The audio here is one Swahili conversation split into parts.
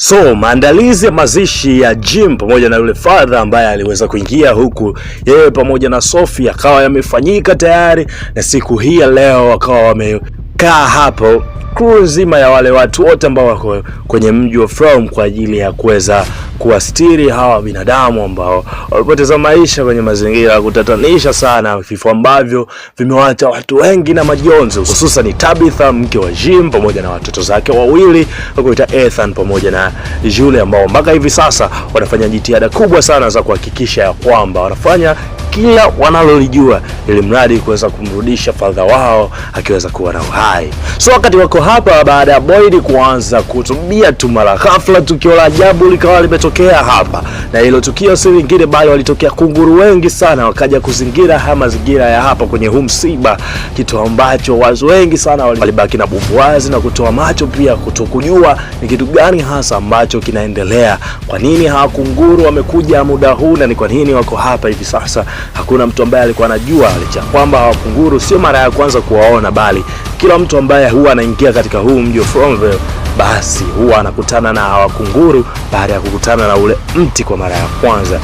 So maandalizi ya mazishi ya Jim pamoja na yule father ambaye aliweza kuingia huku yeye pamoja na Sophie akawa yamefanyika tayari, na siku hii ya leo wakawa wamekaa hapo crew nzima ya wale watu wote ambao wako kwenye mji wa From kwa ajili ya kuweza kuastiri hawa binadamu ambao walipoteza maisha kwenye mazingira ya kutatanisha sana, vifo ambavyo vimewaacha watu wengi na majonzi, hususan Tabitha mke wa Jim pamoja na watoto zake wawili wakuita Ethan pamoja na Julie, ambao mpaka hivi sasa wanafanya jitihada kubwa sana za kuhakikisha ya kwamba wanafanya kila wanalolijua ili mradi kuweza kumrudisha father wao akiweza kuwa na uhai. So wakati wako hapa, baada ya Boyd kuanza kutubia tu, mara ghafla tukio la ajabu likawa limetokea hapa, na hilo tukio si lingine bali walitokea kunguru wengi sana wakaja kuzingira haya mazingira ya hapa kwenye huu msiba, kitu ambacho watu wengi sana walibaki na bumbuazi na kutoa macho pia kutokujua ni kitu gani hasa ambacho kinaendelea. Kwa nini hawa kunguru wamekuja muda huu na ni kwa nini wako hapa hivi sasa? Hakuna mtu ambaye alikuwa anajua, licha kwamba hawa kunguru sio mara ya kwanza kuwaona, bali kila mtu ambaye huwa anaingia katika huu mji wa Fromville basi huwa anakutana na hawa kunguru baada ya kukutana na ule mti kwa mara ya kwanza,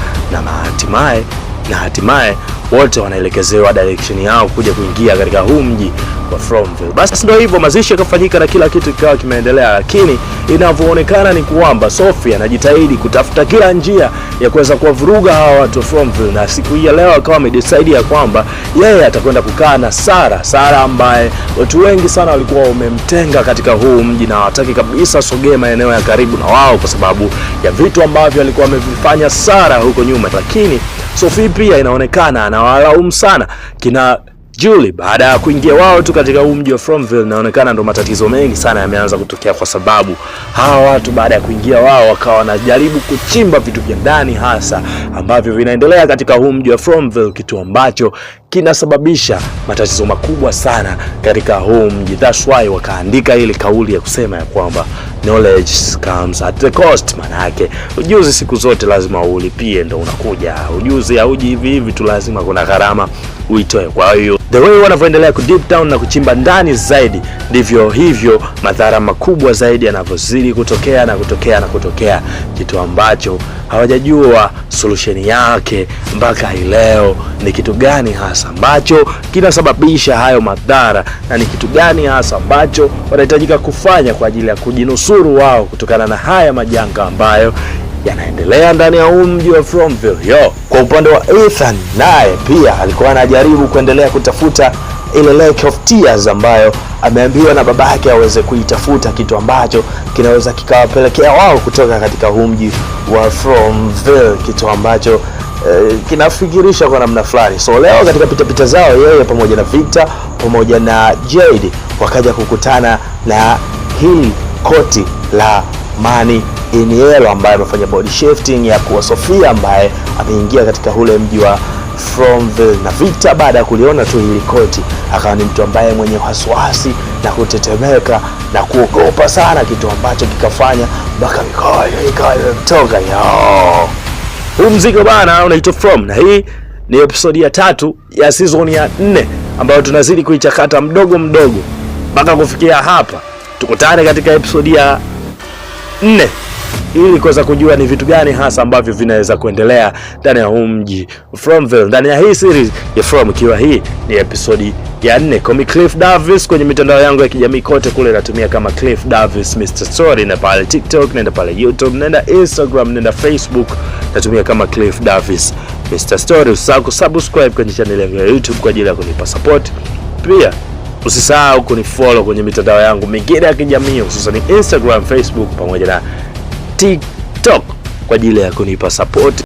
na hatimaye wote wanaelekezewa direction yao kuja kuingia katika huu mji wa Fromville. Basi ndio hivyo, mazishi yakafanyika na kila kitu kikawa kimeendelea, lakini inavyoonekana ni kwamba Sophie anajitahidi kutafuta kila njia ya kuweza kuwavuruga hawa watu wa Fromville, na siku hii ya leo akawa amedecide ya kwamba yeye atakwenda kukaa na Sara ambaye watu wengi sana walikuwa wamemtenga katika huu mji na hawataki kabisa sogea maeneo ya karibu na wao kwa sababu ya vitu ambavyo alikuwa amevifanya Sara huko nyuma. Lakini Sophie pia inaonekana anawalaumu sana kina Julie baada ya kuingia wao tu katika huu mji wa Fromville. Inaonekana ndo matatizo mengi sana yameanza kutokea, kwa sababu hawa watu baada ya kuingia wao wakawa wanajaribu kuchimba vitu vya ndani hasa ambavyo vinaendelea katika huu mji wa Fromville, kitu ambacho kinasababisha matatizo makubwa sana katika huu mji. That's why wakaandika ile kauli ya kusema ya kwamba knowledge comes at the cost. Maana yake ujuzi siku zote lazima ulipie ndo unakuja. Ujuzi hauji hivi hivi tu, lazima kuna gharama uitoe. Kwa hiyo the way wanavyoendelea ku deep down na kuchimba ndani zaidi, ndivyo hivyo madhara makubwa zaidi yanavyozidi kutokea, kitu ambacho hawajajua solution yake mpaka hii leo ni kitu gani hasa ambacho kinasababisha hayo madhara, na ni kitu gani hasa ambacho wanahitajika kufanya kwa ajili ya kujinusuru wao kutokana na haya majanga ambayo yanaendelea ndani ya mji wa Fromville. Kwa upande wa Ethan, naye pia alikuwa anajaribu kuendelea kutafuta ile Lake of Tears ambayo ameambiwa na baba yake aweze kuitafuta, kitu ambacho kinaweza kikawapelekea wao kutoka katika mji wa Fromville, kitu ambacho kinafikirisha kwa namna fulani. So leo katika pitapita zao, yeye pamoja na Victor pamoja na Jade wakaja kukutana na hili koti la Money in Yellow ambaye amefanya body shifting ya kuwa Sophia ambaye ameingia katika ule mji wa Fromville. Na Victor baada ya kuliona tu hili koti akawa ni mtu ambaye mwenye wasiwasi na kutetemeka na kuogopa sana, kitu ambacho kikafanya mpaka mikoa imetoka. Huu mzigo bana unaitwa From, na hii ni episode ya 3 ya season ya 4 ambayo tunazidi kuichakata mdogo mpaka kufikia hapa. Tukutane katika episode ya 4 ili kuweza kujua ni vitu gani hasa ambavyo vinaweza kuendelea ndani ya mji Fromville ndani ya hii series ya From, ikiwa hii ni episode ya 4. Kama Cliff Davis kwenye mitandao yangu ya kijamii kote kule natumia kama Cliff Davis Mr. Story, na pale TikTok, nenda pale YouTube, nenda Instagram, nenda Facebook, natumia kama Cliff Davis Mr. Story. Usisahau kusubscribe kwenye channel yangu ya YouTube kwa ajili ya kunipa support. Pia usisahau kunifollow kwenye mitandao yangu mingine ya kijamii, hususan Instagram, Facebook pamoja na TikTok kwa ajili ya kunipa support.